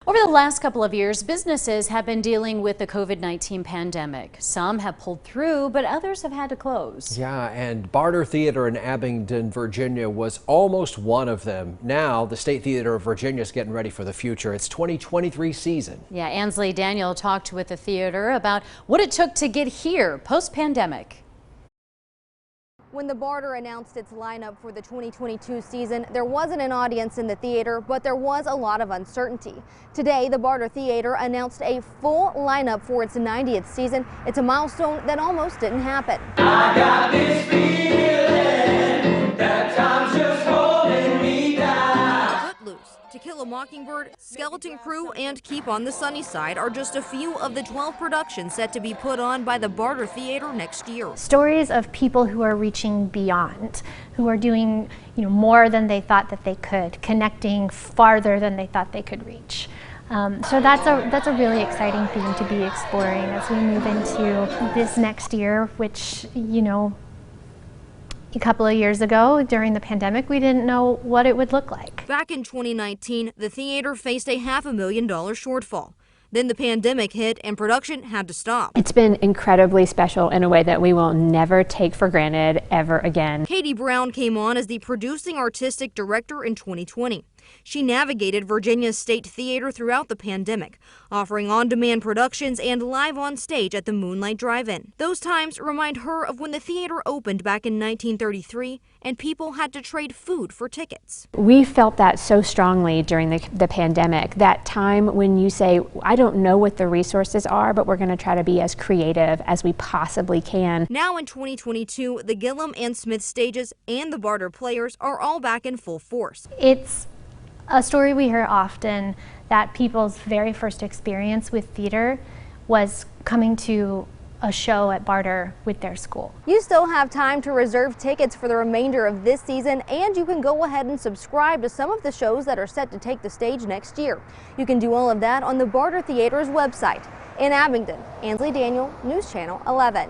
Over the last couple of years, businesses have been dealing with the COVID-19 pandemic. Some have pulled through, but others have had to close. Yeah, and Barter Theatre in Abingdon, Virginia was almost one of them. Now, the State Theatre of Virginia is getting ready for the future. It's 2023 season. Yeah, Ansley Daniel talked with the theater about what it took to get here post-pandemic. When the Barter announced its lineup for the 2022 season, there wasn't an audience in the theater, but there was a lot of uncertainty. Today, the Barter Theatre announced a full lineup for its 90th season. It's a milestone that almost didn't happen. I got this feeling that time's just holding me down. Footloose, To Kill a Mockingbird, Skeleton Crew, and Keep on the Sunny Side are just a few of the 12 productions set to be put on by the Barter Theatre next year. Stories of people who are reaching beyond, who are doing more than they thought that they could, connecting farther than they thought they could reach. So that's a really exciting theme to be exploring as we move into this next year, which, a couple of years ago, during the pandemic, we didn't know what it would look like. Back in 2019, the theater faced a $500,000 shortfall. Then the pandemic hit and production had to stop. It's been incredibly special in a way that we will never take for granted ever again. Katie Brown came on as the producing artistic director in 2020. She navigated Virginia's State Theatre throughout the pandemic, offering on-demand productions and live on stage at the Moonlight Drive-In. Those times remind her of when the theater opened back in 1933 and people had to trade food for tickets. We felt that so strongly during the pandemic, that time when you say, I don't know what the resources are, but we're going to try to be as creative as we possibly can. Now in 2022, the Gillum and Smith stages and the Barter players are all back in full force. It's a story we hear often that people's very first experience with theater was coming to a show at Barter with their school. You still have time to reserve tickets for the remainder of this season, and you can go ahead and subscribe to some of the shows that are set to take the stage next year. You can do all of that on the Barter Theatre's website. In Abingdon, Ansley Daniel, News Channel 11.